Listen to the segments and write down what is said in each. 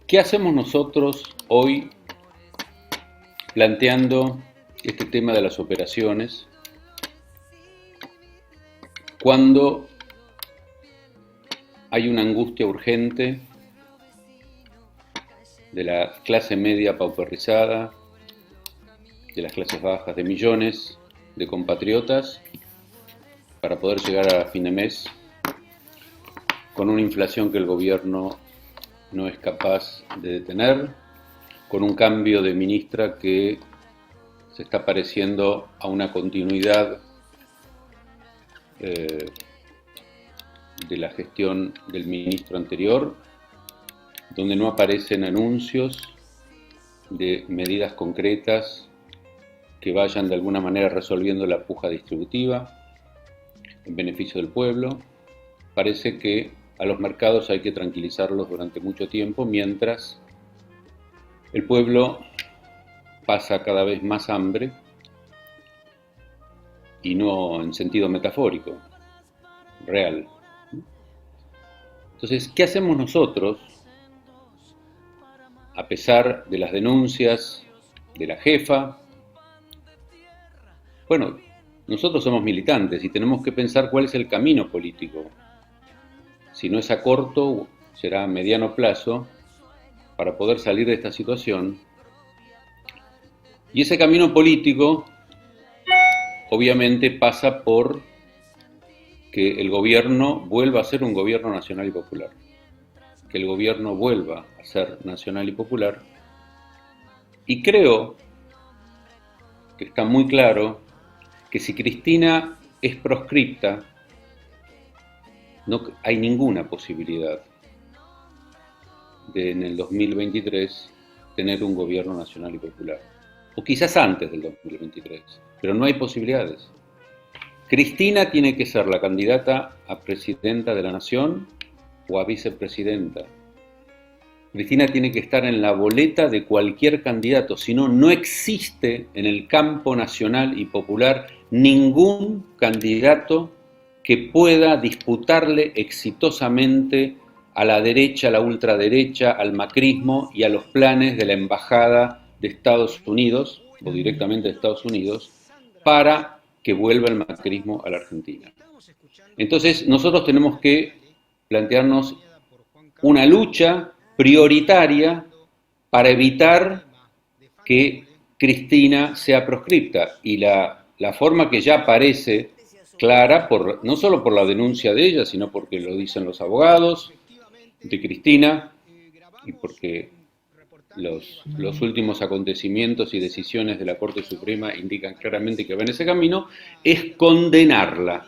¿Qué hacemos nosotros hoy planteando este tema de las operaciones cuando hay una angustia urgente de la clase media pauperizada, de las clases bajas, de millones de compatriotas para poder llegar a fin de mes con una inflación que el gobierno no es capaz de detener, con un cambio de ministra que se está pareciendo a una continuidad de la gestión del ministro anterior, donde no aparecen anuncios de medidas concretas que vayan de alguna manera resolviendo la puja distributiva en beneficio del pueblo. Parece que a los mercados hay que tranquilizarlos durante mucho tiempo, mientras el pueblo pasa cada vez más hambre, y no en sentido metafórico, real. Entonces, ¿qué hacemos nosotros, a pesar de las denuncias de la jefa? Bueno, nosotros somos militantes y tenemos que pensar cuál es el camino político. Si no es a corto, será a mediano plazo para poder salir de esta situación. Y ese camino político obviamente pasa por que el gobierno vuelva a ser un gobierno nacional y popular. Que el gobierno vuelva a ser nacional y popular. Y creo que está muy claro que si Cristina es proscripta, no hay ninguna posibilidad de en el 2023 tener un gobierno nacional y popular. O quizás antes del 2023, pero no hay posibilidades. Cristina tiene que ser la candidata a presidenta de la nación o a vicepresidenta. Cristina tiene que estar en la boleta de cualquier candidato, si no, no existe en el campo nacional y popular ningún candidato que pueda disputarle exitosamente a la derecha, a la ultraderecha, al macrismo y a los planes de la embajada de Estados Unidos, o directamente de Estados Unidos, para que vuelva el macrismo a la Argentina. Entonces, nosotros tenemos que plantearnos una lucha prioritaria para evitar que Cristina sea proscripta, y la forma que ya parece clara, no solo por la denuncia de ella, sino porque lo dicen los abogados de Cristina y porque los últimos acontecimientos y decisiones de la Corte Suprema indican claramente que va en ese camino, es condenarla.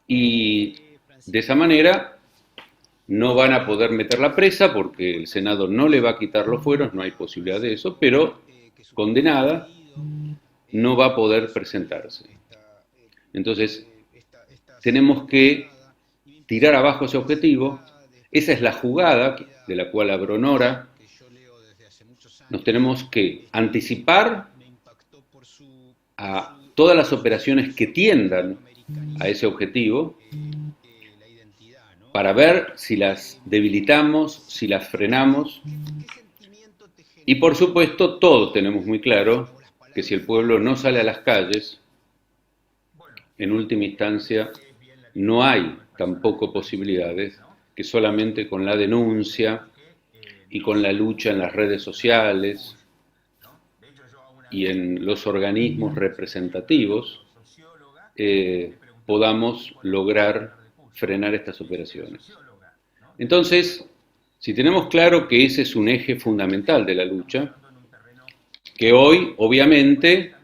Y de esa manera no van a poder meterla presa porque el Senado no le va a quitar los fueros, no hay posibilidad de eso, pero condenada no va a poder presentarse. Entonces, tenemos que tirar abajo ese objetivo. Esa es la jugada de la cual habló Nora. Nos tenemos que anticipar a todas las operaciones que tiendan a ese objetivo para ver si las debilitamos, si las frenamos. Y por supuesto, todos tenemos muy claro que si el pueblo no sale a las calles, en última instancia, no hay tampoco posibilidades que solamente con la denuncia y con la lucha en las redes sociales y en los organismos representativos podamos lograr frenar estas operaciones. Entonces, si tenemos claro que ese es un eje fundamental de la lucha, que hoy obviamente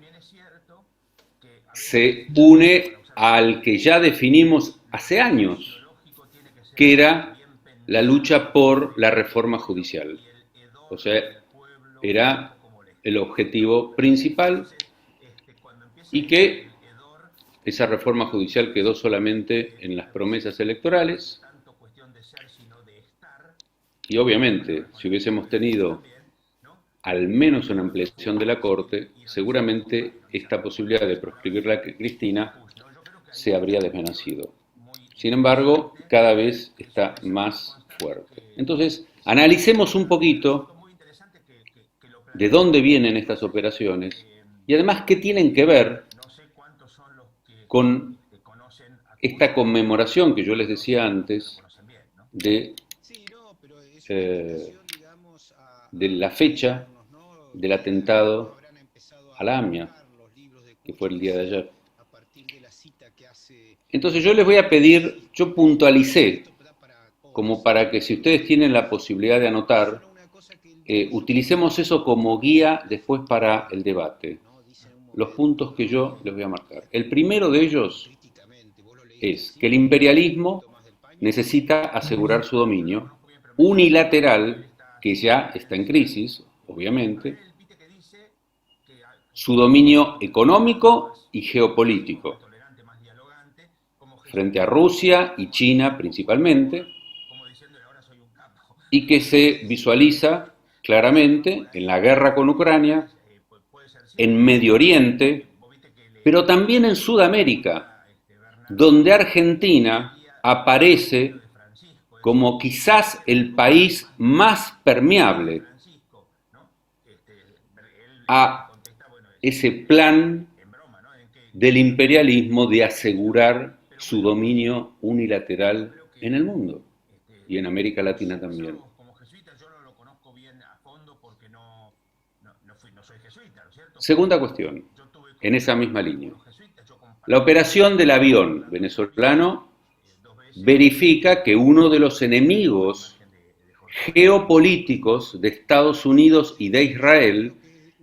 se une al que ya definimos hace años, que era la lucha por la reforma judicial. O sea, era el objetivo principal, y que esa reforma judicial quedó solamente en las promesas electorales. Y obviamente, si hubiésemos tenido al menos una ampliación de la Corte, seguramente esta posibilidad de proscribir a Cristina se habría desvanecido. Sin embargo, cada vez está más fuerte. Entonces, analicemos un poquito de dónde vienen estas operaciones y además qué tienen que ver con esta conmemoración que yo les decía antes de, de la fecha del atentado a la AMIA, que fue el día de ayer. Entonces yo les voy a pedir, yo puntualicé, como para que si ustedes tienen la posibilidad de anotar, utilicemos eso como guía después para el debate. Los puntos que yo les voy a marcar. El primero de ellos es que el imperialismo necesita asegurar su dominio unilateral, que ya está en crisis, obviamente, su dominio económico y geopolítico, frente a Rusia y China principalmente, y que se visualiza claramente en la guerra con Ucrania, en Medio Oriente, pero también en Sudamérica, donde Argentina aparece como quizás el país más permeable a ese plan del imperialismo de asegurar su dominio unilateral en el mundo y en América Latina también. Segunda cuestión, en esa misma línea. La operación del avión venezolano verifica que uno de los enemigos geopolíticos de Estados Unidos y de Israel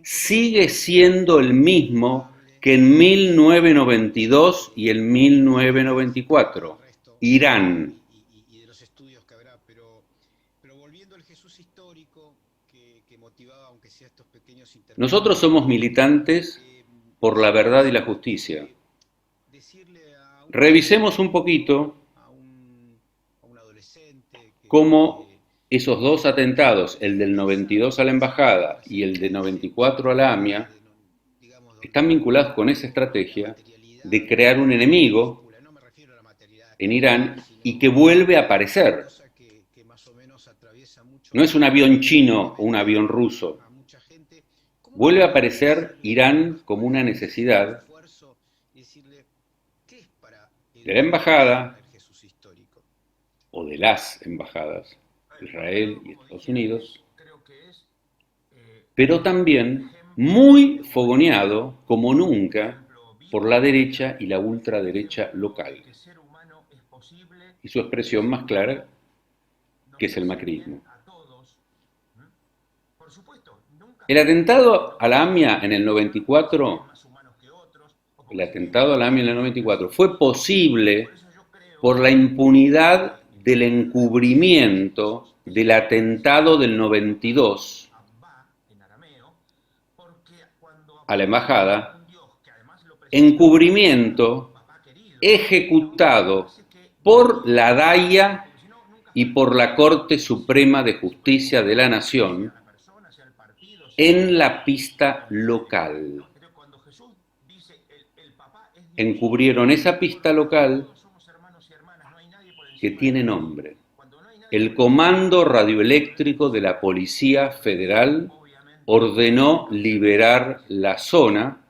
sigue siendo el mismo que en 1992 y en 1994, Irán. Nosotros somos militantes por la verdad y la justicia. Revisemos un poquito cómo esos dos atentados, el del 92 a la embajada y el del 94 a la AMIA, están vinculados con esa estrategia de crear un enemigo en Irán y que vuelve a aparecer. No es un avión chino o un avión ruso. Vuelve a aparecer Irán como una necesidad de la embajada o de las embajadas, Israel y Estados Unidos, pero también muy fogoneado como nunca por la derecha y la ultraderecha local, y su expresión más clara, que es el macrismo. El atentado a la AMIA en el 94, fue posible por la impunidad del encubrimiento del atentado del 92 a la embajada, encubrimiento ejecutado por la DAIA y por la Corte Suprema de Justicia de la Nación en la pista local. Encubrieron esa pista local que tiene nombre: el Comando Radioeléctrico de la Policía Federal ordenó liberar la zona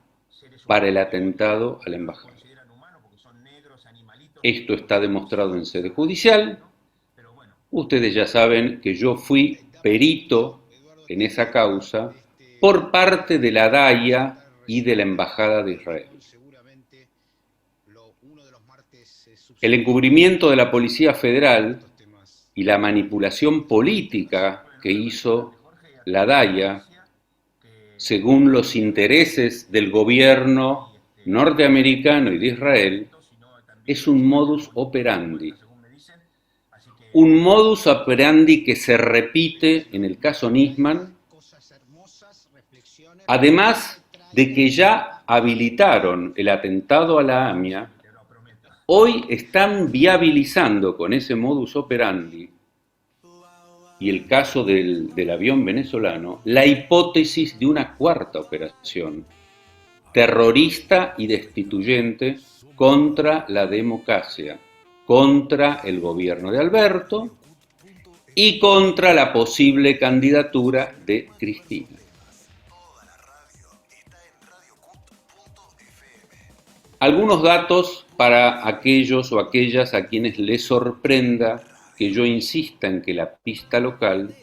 para el atentado a la embajada. Esto está demostrado en sede judicial. Ustedes ya saben que yo fui perito en esa causa por parte de la DAIA y de la Embajada de Israel. El encubrimiento de la Policía Federal y la manipulación política que hizo la DAIA según los intereses del gobierno norteamericano y de Israel es un modus operandi. Un modus operandi que se repite en el caso Nisman, además de que ya habilitaron el atentado a la AMIA, hoy están viabilizando con ese modus operandi y el caso del avión venezolano la hipótesis de una cuarta operación terrorista y destituyente contra la democracia, contra el gobierno de Alberto y contra la posible candidatura de Cristina. Algunos datos para aquellos o aquellas a quienes les sorprenda que yo insista en que la pista local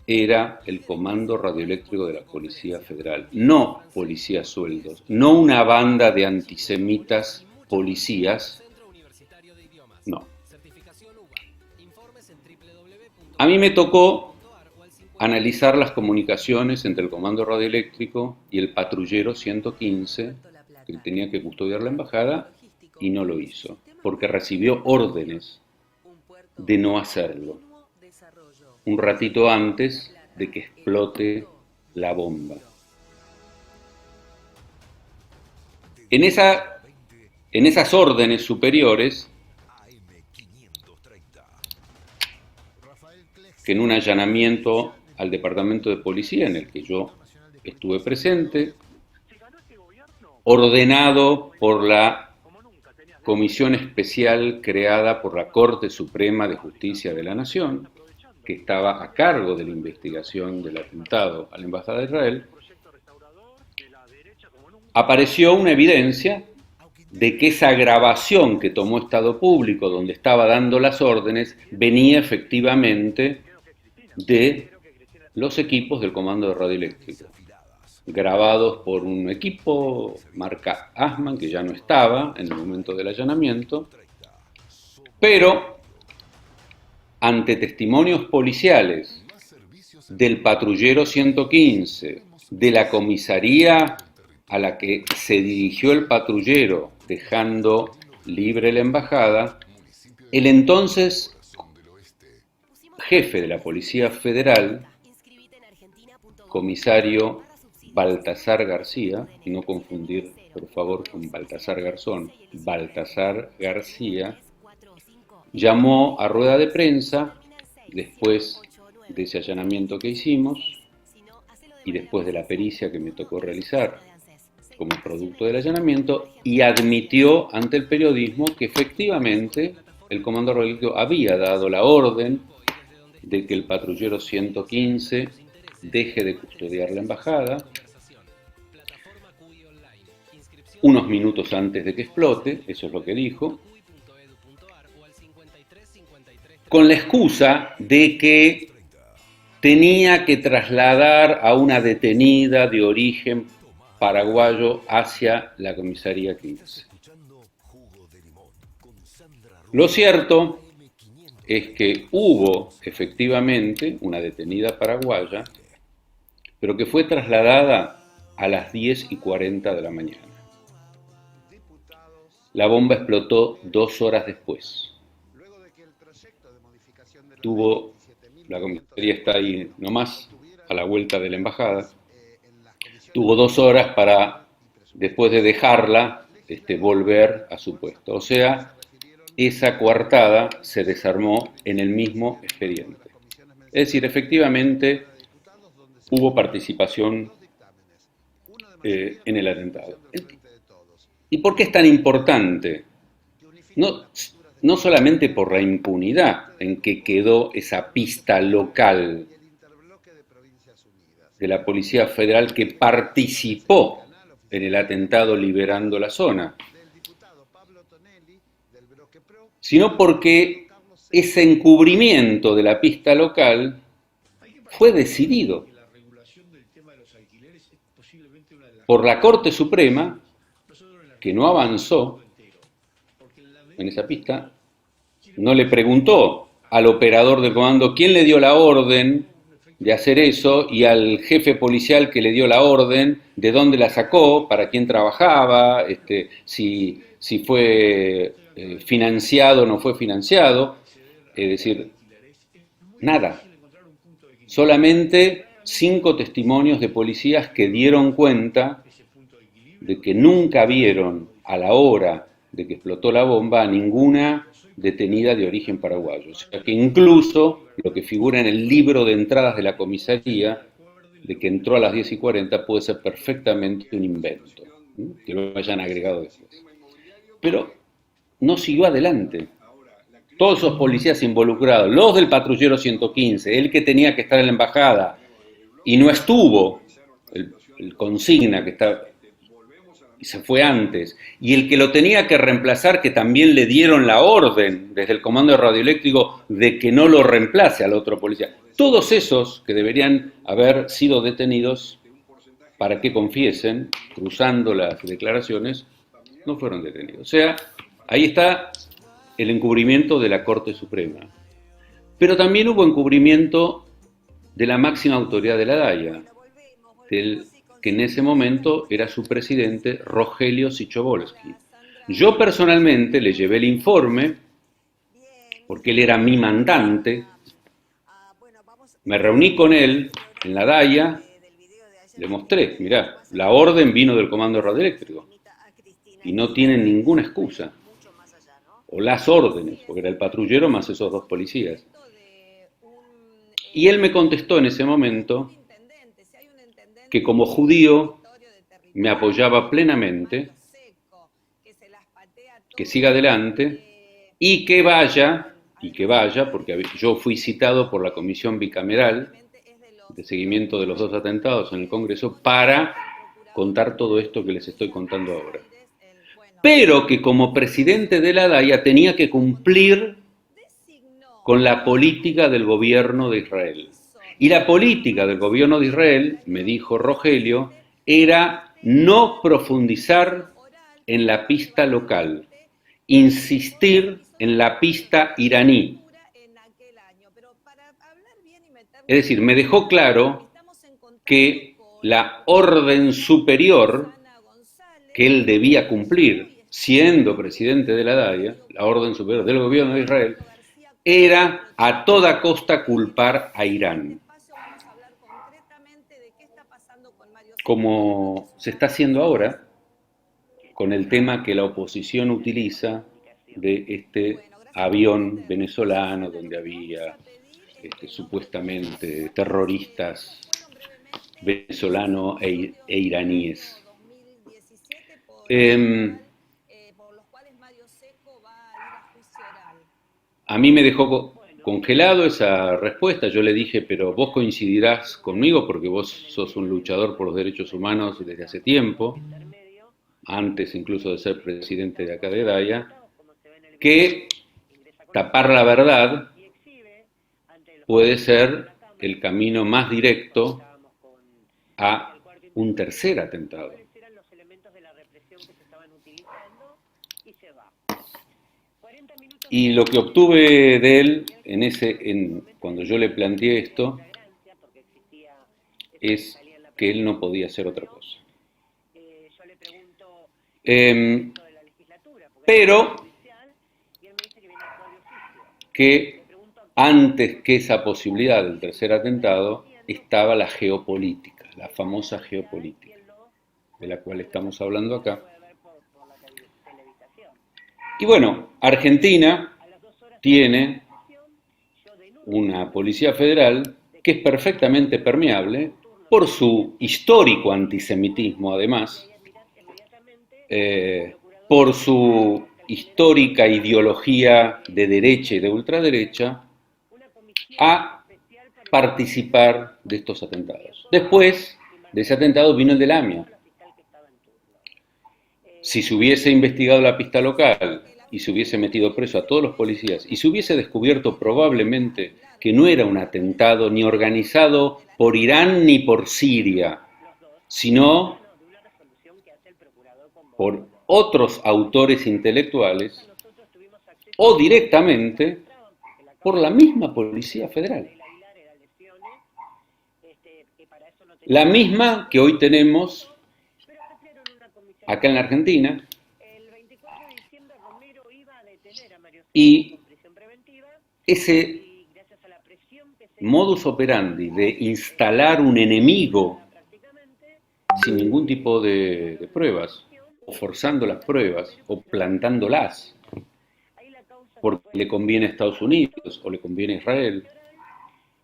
era el Comando Radioeléctrico de la Policía Federal, no policías sueldos, no una banda de antisemitas policías, no. A mí me tocó analizar las comunicaciones entre el Comando Radioeléctrico y el patrullero 115, que tenía que custodiar la embajada, y no lo hizo, porque recibió órdenes de no hacerlo, un ratito antes de que explote la bomba. En esas órdenes superiores, que en un allanamiento al departamento de policía en el que yo estuve presente, ordenado por la comisión especial creada por la Corte Suprema de Justicia de la Nación, que estaba a cargo de la investigación del atentado a la Embajada de Israel, apareció una evidencia de que esa grabación que tomó Estado Público, donde estaba dando las órdenes, venía efectivamente de los equipos del Comando de Radioeléctrico, grabados por un equipo marca Asman, que ya no estaba en el momento del allanamiento, pero ante testimonios policiales del patrullero 115, de la comisaría a la que se dirigió el patrullero dejando libre la embajada, el entonces jefe de la Policía Federal, comisario Baltasar García, y no confundir por favor con Baltasar Garzón, Baltasar García, llamó a rueda de prensa después de ese allanamiento que hicimos y después de la pericia que me tocó realizar como producto del allanamiento, y admitió ante el periodismo que efectivamente el Comando Radioeléctrico había dado la orden de que el patrullero 115 deje de custodiar la embajada unos minutos antes de que explote, eso es lo que dijo, con la excusa de que tenía que trasladar a una detenida de origen paraguayo hacia la comisaría 15. Lo cierto es que hubo efectivamente una detenida paraguaya, pero que fue trasladada a las 10:40 de la mañana. La bomba explotó 2 horas después. La comisaría está ahí nomás, a la vuelta de la embajada. Tuvo 2 horas para, después de dejarla, volver a su puesto. O sea, esa coartada se desarmó en el mismo expediente. Es decir, efectivamente hubo participación en el atentado. ¿Y por qué es tan importante? No solamente por la impunidad en que quedó esa pista local de la Policía Federal que participó en el atentado liberando la zona, sino porque ese encubrimiento de la pista local fue decidido por la Corte Suprema, que no avanzó en esa pista, no le preguntó al operador del comando quién le dio la orden de hacer eso y al jefe policial que le dio la orden de dónde la sacó, para quién trabajaba, si fue financiado o no fue financiado, es decir, nada. Solamente 5 testimonios de policías que dieron cuenta de que nunca vieron a la hora de que explotó la bomba a ninguna detenida de origen paraguayo. O sea que incluso lo que figura en el libro de entradas de la comisaría, de que entró a las 10:40, puede ser perfectamente un invento, que lo hayan agregado después. Pero no siguió adelante. todos esos policías involucrados, los del patrullero 115, el que tenía que estar en la embajada y no estuvo, el consigna que está y se fue antes, y el que lo tenía que reemplazar, que también le dieron la orden desde el comando de radioeléctrico de que no lo reemplace al otro policía. Todos esos que deberían haber sido detenidos para que confiesen, cruzando las declaraciones, no fueron detenidos. O sea, ahí está el encubrimiento de la Corte Suprema. Pero también hubo encubrimiento de la máxima autoridad de la DAIA, del que en ese momento era su presidente, Rogelio Sichovolsky. Yo personalmente le llevé el informe, porque él era mi mandante, me reuní con él en la DAIA, le mostré, mirá, la orden vino del comando radioeléctrico y no tienen ninguna excusa, o las órdenes, porque era el patrullero más esos dos policías. Y él me contestó en ese momento que como judío me apoyaba plenamente, que siga adelante y que vaya, porque yo fui citado por la comisión bicameral de seguimiento de los dos atentados en el Congreso para contar todo esto que les estoy contando ahora. Pero que como presidente de la DAIA tenía que cumplir con la política del gobierno de Israel. Y la política del gobierno de Israel, me dijo Rogelio, era no profundizar en la pista local, insistir en la pista iraní. Es decir, me dejó claro que la orden superior que él debía cumplir, siendo presidente de la DAIA, la orden superior del gobierno de Israel, era a toda costa culpar a Irán, como se está haciendo ahora con el tema que la oposición utiliza de este avión venezolano donde había supuestamente terroristas venezolanos e iraníes. A mí me dejó congelado esa respuesta. Yo le dije, pero vos coincidirás conmigo porque vos sos un luchador por los derechos humanos desde hace tiempo, antes incluso de ser presidente de acá de DAIA, que tapar la verdad puede ser el camino más directo a un tercer atentado. Y lo que obtuve de él cuando yo le planteé esto es que él no podía hacer otra cosa. Pero que antes que esa posibilidad del tercer atentado estaba la geopolítica, la famosa geopolítica, de la cual estamos hablando acá. Y bueno, Argentina tiene una policía federal que es perfectamente permeable por su histórico antisemitismo, además, por su histórica ideología de derecha y de ultraderecha, a participar de estos atentados. Después de ese atentado vino el del AMIA. Si se hubiese investigado la pista local y se hubiese metido preso a todos los policías y se hubiese descubierto probablemente que no era un atentado ni organizado por Irán ni por Siria, sino por otros autores intelectuales o directamente por la misma Policía Federal. La misma que hoy tenemos acá en la Argentina, y ese modus operandi de instalar un enemigo sin ningún tipo de pruebas, o forzando las pruebas, o plantándolas, porque le conviene a Estados Unidos, o le conviene a Israel,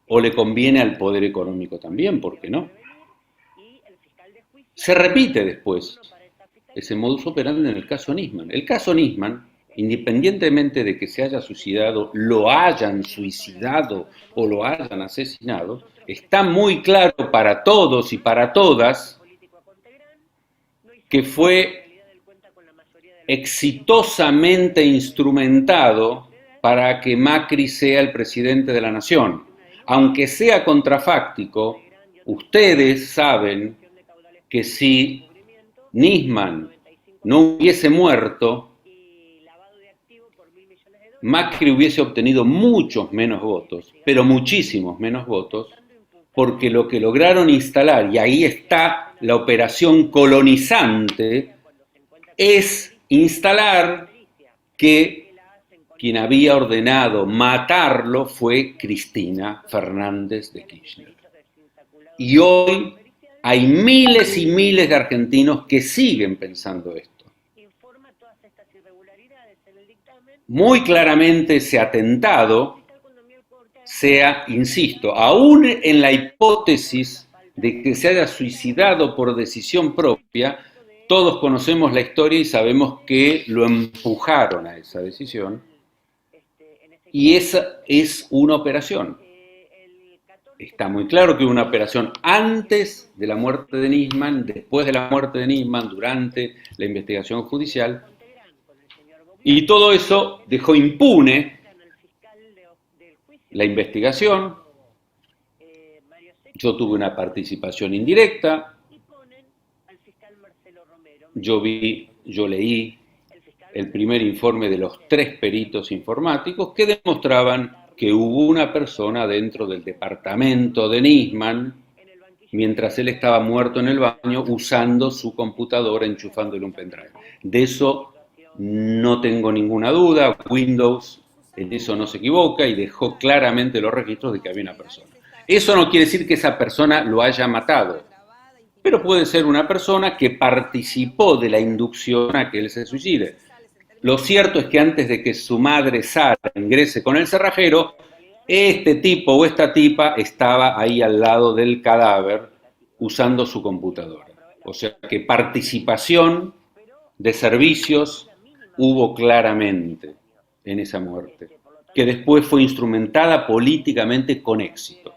o le conviene al poder económico también, ¿por qué no? Se repite después ese modus operandi en el caso Nisman. El caso Nisman independientemente de que se haya suicidado, lo hayan suicidado o lo hayan asesinado, está muy claro para todos y para todas que fue exitosamente instrumentado para que Macri sea el presidente de la nación. Aunque sea contrafáctico, ustedes saben que si Nisman no hubiese muerto, Macri hubiese obtenido muchos menos votos, pero muchísimos menos votos, porque lo que lograron instalar, y ahí está la operación colonizante, es instalar que quien había ordenado matarlo fue Cristina Fernández de Kirchner. Y hoy hay miles y miles de argentinos que siguen pensando esto. Muy claramente ese atentado sea, insisto, aún en la hipótesis de que se haya suicidado por decisión propia, todos conocemos la historia y sabemos que lo empujaron a esa decisión, y esa es una operación. Está muy claro que hubo una operación antes de la muerte de Nisman, después de la muerte de Nisman, durante la investigación judicial, y todo eso dejó impune la investigación. Yo tuve una participación indirecta, yo leí el primer informe de los 3 peritos informáticos que demostraban que hubo una persona dentro del departamento de Nisman, mientras él estaba muerto en el baño, usando su computadora, enchufándole un pendrive. De eso no tengo ninguna duda. Windows en eso no se equivoca y dejó claramente los registros de que había una persona. Eso no quiere decir que esa persona lo haya matado, pero puede ser una persona que participó de la inducción a que él se suicide. Lo cierto es que antes de que su madre Sara ingrese con el cerrajero, este tipo o esta tipa estaba ahí al lado del cadáver usando su computadora. O sea que participación de servicios hubo claramente en esa muerte, que después fue instrumentada políticamente con éxito.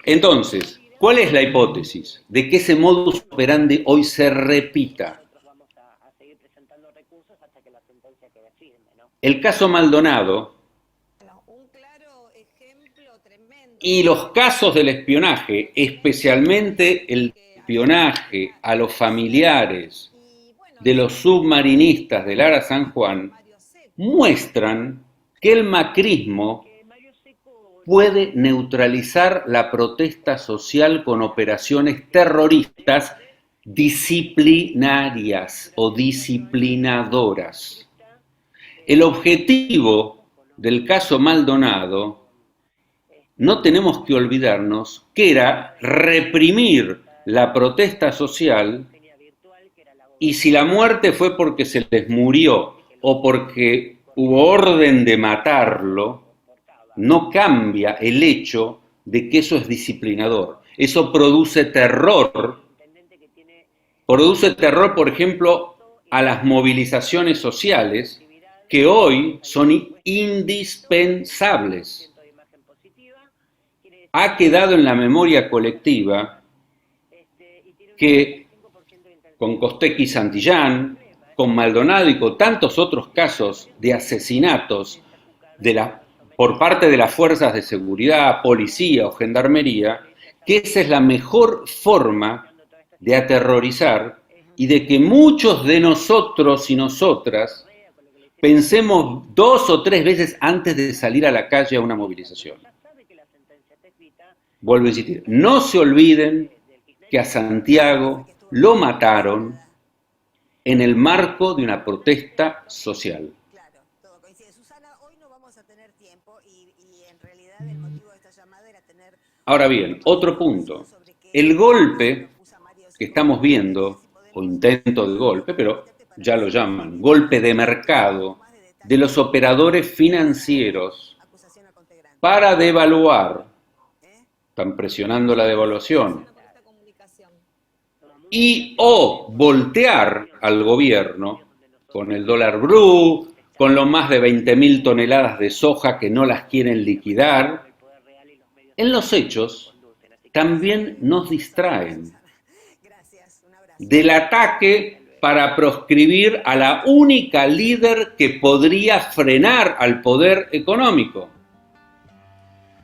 Entonces, ¿cuál es la hipótesis? De que ese modus operandi hoy se repita. El caso Maldonado y los casos del espionaje, especialmente el espionaje a los familiares de los submarinistas del Ara San Juan, muestran que el macrismo puede neutralizar la protesta social con operaciones terroristas disciplinarias o disciplinadoras. El objetivo del caso Maldonado, no tenemos que olvidarnos que era reprimir la protesta social, y si la muerte fue porque se les murió o porque hubo orden de matarlo, no cambia el hecho de que eso es disciplinador. Eso produce terror, por ejemplo, a las movilizaciones sociales que hoy son indispensables. Ha quedado en la memoria colectiva que con Costecchi y Santillán, con Maldonado y con tantos otros casos de asesinatos por parte de las fuerzas de seguridad, policía o gendarmería, que esa es la mejor forma de aterrorizar y de que muchos de nosotros y nosotras pensemos 2 o 3 veces antes de salir a la calle a una movilización. Vuelvo a insistir, no se olviden que a Santiago lo mataron en el marco de una protesta social. Claro, todo coincide. Susana, hoy no vamos a tener tiempo y en realidad el motivo de esta llamada era tener... Ahora bien, otro punto. El golpe que estamos viendo, o intento de golpe, pero ya lo llaman golpe de mercado, de los operadores financieros para devaluar, están presionando la devaluación, y o voltear al gobierno con el dólar blue, con los más de 20.000 toneladas de soja que no las quieren liquidar, en los hechos también nos distraen del ataque para proscribir a la única líder que podría frenar al poder económico.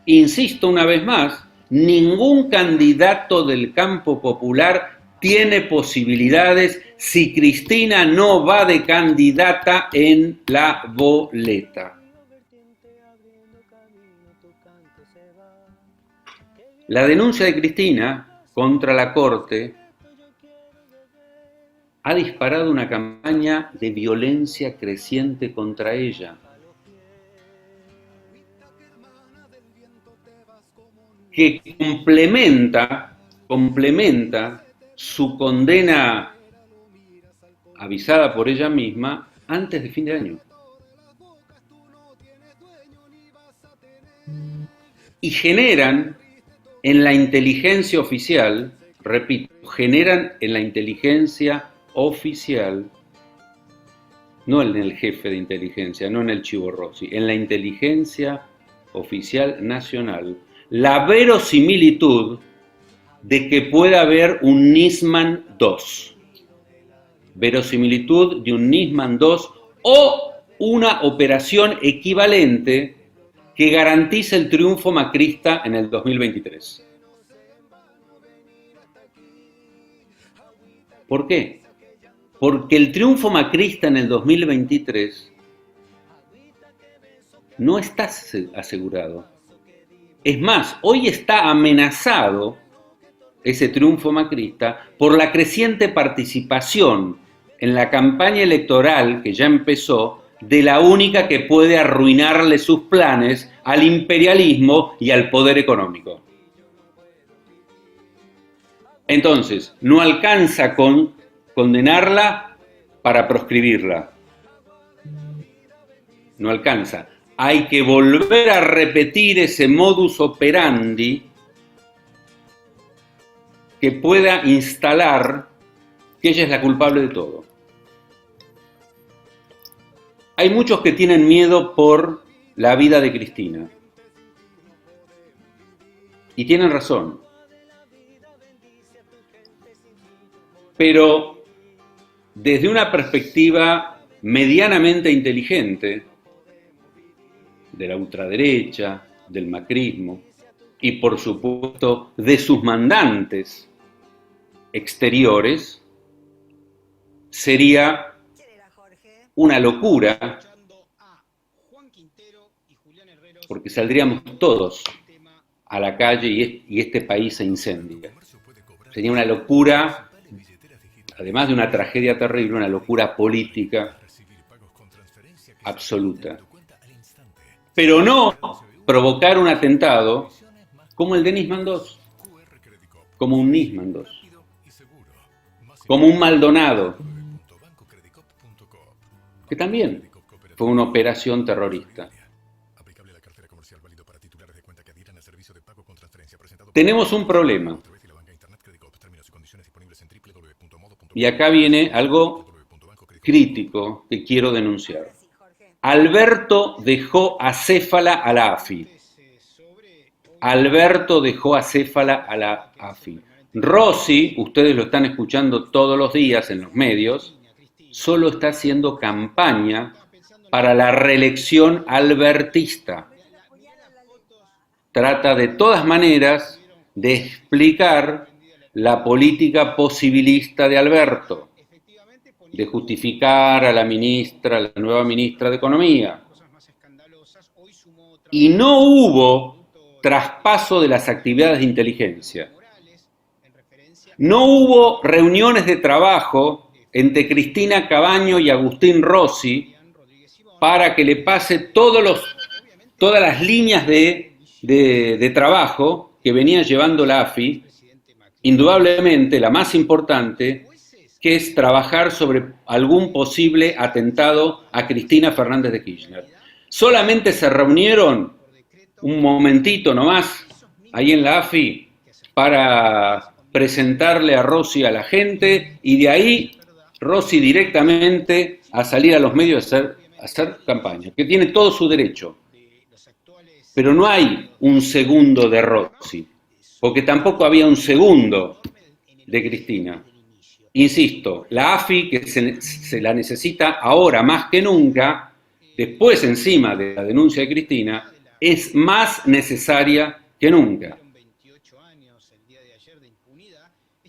Insisto una vez más, ningún candidato del campo popular tiene posibilidades si Cristina no va de candidata en la boleta. La denuncia de Cristina contra la Corte ha disparado una campaña de violencia creciente contra ella, que complementa su condena avisada por ella misma antes de fin de año. Y generan en la inteligencia oficial, repito, generan en la inteligencia oficial, no en el jefe de inteligencia, no en el Chivo Rossi, en la inteligencia oficial nacional, la verosimilitud de que pueda haber un Nisman 2. Verosimilitud de un Nisman 2 o una operación equivalente que garantice el triunfo macrista en el 2023. ¿Por qué? Porque el triunfo macrista en el 2023 no está asegurado. Es más, hoy está amenazado ese triunfo macrista por la creciente participación en la campaña electoral que ya empezó de la única que puede arruinarle sus planes al imperialismo y al poder económico. Entonces, no alcanza con condenarla para proscribirla. No alcanza. Hay que volver a repetir ese modus operandi que pueda instalar que ella es la culpable de todo. Hay muchos que tienen miedo por la vida de Cristina. Y tienen razón. Pero desde una perspectiva medianamente inteligente, de la ultraderecha, del macrismo, y por supuesto de sus mandantes exteriores, sería una locura, porque saldríamos todos a la calle y este país se incendia. Sería una locura, además de una tragedia terrible, una locura política absoluta. Pero no provocar un atentado como el de Nisman 2, como un Nisman 2, como un Maldonado, que también fue una operación terrorista. Tenemos un problema. Y acá viene algo crítico que quiero denunciar. Alberto dejó acéfala a la AFI. Alberto dejó acéfala a la AFI. Rossi, ustedes lo están escuchando todos los días en los medios, solo está haciendo campaña para la reelección albertista. Trata de todas maneras de explicar la política posibilista de Alberto, de justificar a la nueva ministra de Economía. Y no hubo traspaso de las actividades de inteligencia. No hubo reuniones de trabajo entre Cristina Cabaño y Agustín Rossi para que le pase todas las líneas de trabajo que venía llevando la AFI, indudablemente la más importante, que es trabajar sobre algún posible atentado a Cristina Fernández de Kirchner. Solamente se reunieron un momentito nomás ahí en la AFI para presentarle a Rossi a la gente y de ahí Rossi directamente a salir a los medios a hacer campaña, que tiene todo su derecho. Pero no hay un segundo de Rossi, porque tampoco había un segundo de Cristina. Insisto, la AFI, que se la necesita ahora más que nunca, después encima de la denuncia de Cristina, es más necesaria que nunca.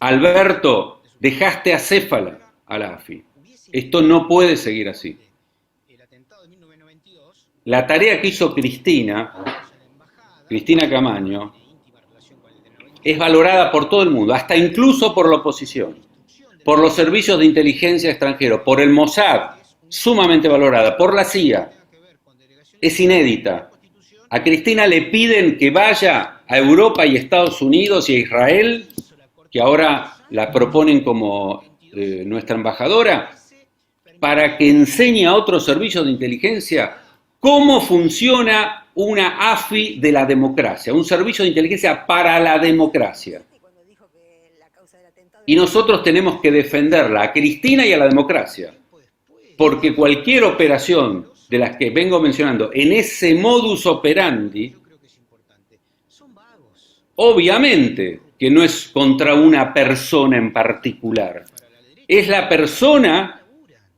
Alberto, dejaste acéfala a la AFI. Esto no puede seguir así. La tarea que hizo Cristina Camaño, es valorada por todo el mundo, hasta incluso por la oposición, por los servicios de inteligencia extranjeros, por el Mossad, sumamente valorada, por la CIA. Es inédita. A Cristina le piden que vaya a Europa y Estados Unidos y a Israel, que ahora la proponen como nuestra embajadora, para que enseñe a otros servicios de inteligencia cómo funciona una AFI de la democracia, un servicio de inteligencia para la democracia. Y nosotros tenemos que defenderla, a Cristina y a la democracia, porque cualquier operación de las que vengo mencionando en ese modus operandi, obviamente que no es contra una persona en particular, es la persona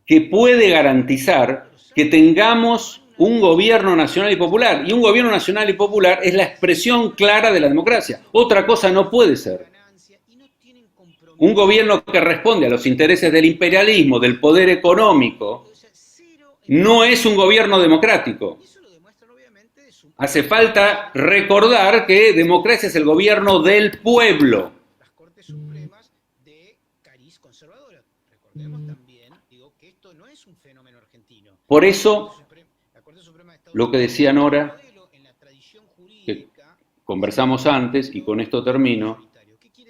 que puede garantizar que tengamos un gobierno nacional y popular. Y un gobierno nacional y popular es la expresión clara de la democracia. Otra cosa no puede ser. Un gobierno que responde a los intereses del imperialismo, del poder económico, no es un gobierno democrático. Hace falta recordar que democracia es el gobierno del pueblo. Por eso, lo que decía Nora, que conversamos antes, y con esto termino,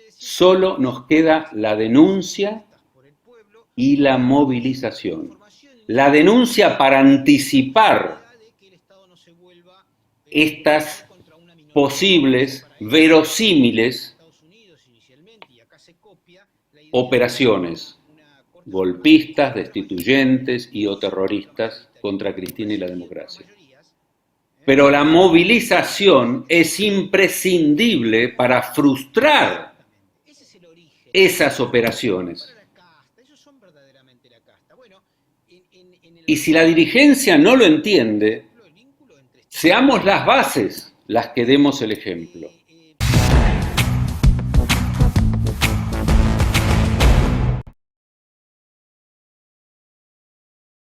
solo nos queda la denuncia y la movilización. La denuncia para anticipar estas posibles, verosímiles operaciones golpistas, destituyentes y o terroristas contra Cristina y la democracia. Pero la movilización es imprescindible para frustrar esas operaciones. Y si la dirigencia no lo entiende, seamos las bases las que demos el ejemplo.